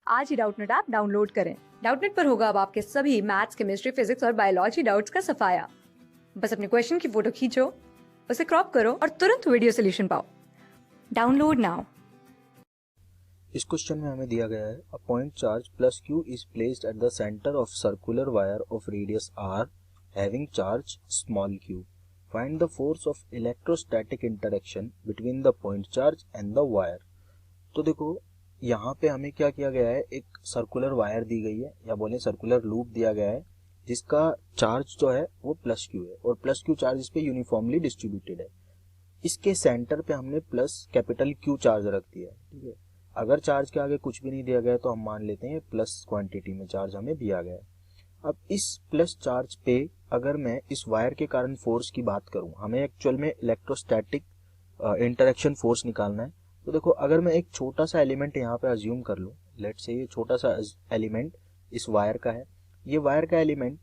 आज ही Doubtnut app download करें। Doubtnut पर होगा अब आपके सभी मैथ्स, केमिस्ट्री, फिजिक्स और बायोलॉजी डाउट्स का सफाया। बस अपने क्वेश्चन की फोटो खींचो, उसे क्रॉप करो और तुरंत वीडियो सोल्यूशन पाओ। Download now. इस क्वेश्चन में हमें दिया गया है a point charge plus Q is placed at the centre of circular wire of radius R having charge small Q. Find the force of electrostatic interaction between the point charge and the wire. तो देखो यहाँ पे हमें क्या किया गया है, एक सर्कुलर वायर दी गई है या बोले सर्कुलर लूप दिया गया है जिसका चार्ज जो है वो प्लस क्यू है और प्लस क्यू चार्ज इस पे यूनिफॉर्मली डिस्ट्रीब्यूटेड है। इसके सेंटर पे हमने प्लस कैपिटल क्यू चार्ज रख दिया है। ठीक है, अगर चार्ज के आगे कुछ भी नहीं दिया गया तो हम मान लेते हैं प्लस क्वांटिटी में चार्ज हमें दिया गया है। अब इस प्लस चार्ज पे अगर मैं इस वायर के कारण फोर्स की बात करूं, हमें एक्चुअल में इलेक्ट्रोस्टैटिक इंटरेक्शन फोर्स निकालना है। तो देखो अगर मैं एक छोटा सा एलिमेंट यहाँ पे अज्यूम कर लूं, लेट से ये छोटा सा एलिमेंट इस वायर का है, ये वायर का एलिमेंट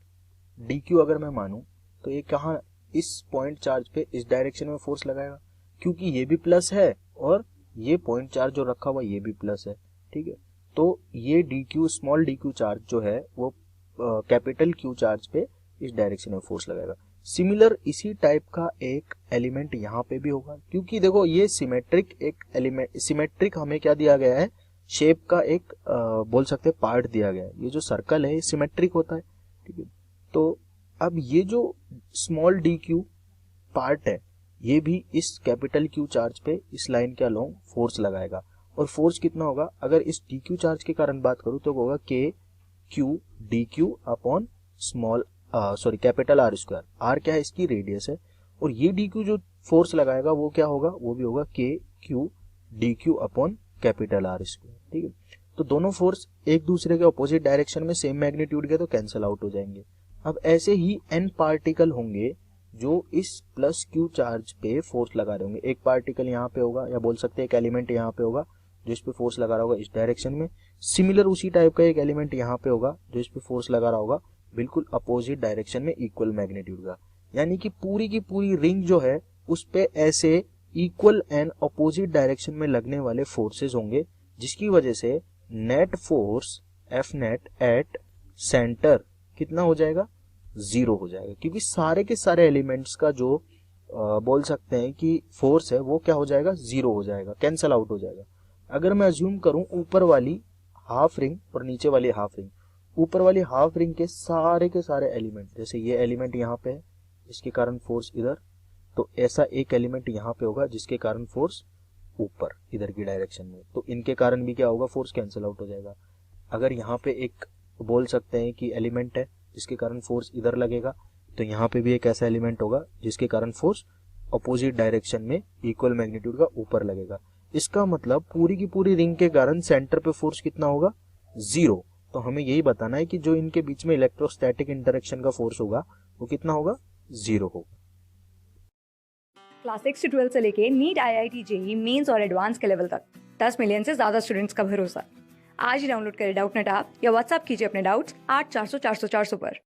डी क्यू अगर मैं मानूं तो ये कहाँ इस पॉइंट चार्ज पे इस डायरेक्शन में फोर्स लगाएगा, क्योंकि ये भी प्लस है और ये पॉइंट चार्ज जो रखा हुआ ये भी प्लस है। ठीक है, तो ये D Q small D Q charge जो है वो कैपिटल क्यू चार्ज पे इस डायरेक्शन में फोर्स लगाएगा। सिमिलर इसी टाइप का एक एलिमेंट यहाँ पे भी होगा, क्योंकि देखो ये सिमेट्रिक एक एलिमेंट, सिमेट्रिक हमें क्या दिया गया है, शेप का एक बोल सकते हैं पार्ट दिया गया है। ये जो सर्कल है ये सिमेट्रिक होता है। ठीक है, तो अब ये जो स्मॉल डी क्यू पार्ट है ये भी इस कैपिटल क्यू चार्ज पे इस लाइन के अलोंग फोर्स लगाएगा। और फोर्स कितना होगा, अगर इस डी क्यू चार्ज के कारण बात करूं तो होगा K Q D Q upon small capital R square. R क्या है, इसकी रेडियस है, और ये डी क्यू जो फोर्स लगाएगा वो क्या होगा, वो भी होगा K Q D Q upon capital R square. ठीक है, तो दोनों फोर्स एक दूसरे के अपोजिट डायरेक्शन में सेम मैग्नीट्यूड के तो कैंसिल आउट हो जाएंगे। अब ऐसे ही n पार्टिकल होंगे जो इस प्लस क्यू चार्ज पे फोर्स लगा रहे होंगे। एक पार्टिकल यहाँ पे होगा या बोल सकते हैं एक एलिमेंट यहाँ पे होगा जो इस पे फोर्स लगा रहा होगा इस डायरेक्शन में। सिमिलर उसी टाइप का एक एलिमेंट यहाँ पे होगा जो इस पे फोर्स लगा रहा होगा बिल्कुल अपोजिट डायरेक्शन में इक्वल मैग्नीट्यूड का। यानी कि पूरी की पूरी रिंग जो है उस पे ऐसे इक्वल एंड अपोजिट डायरेक्शन में लगने वाले फोर्सेस होंगे, जिसकी वजह से net force F net at centre कितना हो जाएगा, जीरो हो जाएगा, क्योंकि सारे के सारे एलिमेंट्स का जो बोल सकते हैं कि फोर्स है वो क्या हो जाएगा, जीरो हो जाएगा, कैंसल आउट हो जाएगा। अगर मैं अज्यूम करूं ऊपर वाली हाफ रिंग और नीचे वाली हाफ रिंग, ऊपर वाली हाफ रिंग के सारे एलिमेंट, जैसे ये एलिमेंट यहाँ पे है इसके कारण फोर्स इधर, तो ऐसा एक एलिमेंट यहाँ पे होगा जिसके कारण फोर्स ऊपर इधर की डायरेक्शन में, तो इनके कारण भी क्या होगा, फोर्स कैंसिल आउट हो जाएगा। अगर यहाँ पे एक बोल सकते हैं कि एलिमेंट है जिसके कारण फोर्स इधर लगेगा, तो यहाँ पे भी एक ऐसा एलिमेंट होगा जिसके कारण फोर्स अपोजिट डायरेक्शन में इक्वल मैग्नीट्यूड का ऊपर लगेगा। इसका मतलब पूरी की पूरी रिंग के कारण सेंटर पे फोर्स कितना होगा, जीरो। तो हमें यही बताना है कि जो इनके बीच में इलेक्ट्रोस्टैटिक इंटरेक्शन का फोर्स होगा वो कितना होगा, जीरो होगा। क्लास 6 से 12 से लेके नीट, IIT, JEE मेंस और एडवांस के लेवल तक 10 मिलियन से ज्यादा स्टूडेंट्स का भरोसा। आज ही डाउनलोड करें डाउटनेट ऐप या व्हाट्सएप कीजिए अपने डाउट्स 8400 400 400 पर।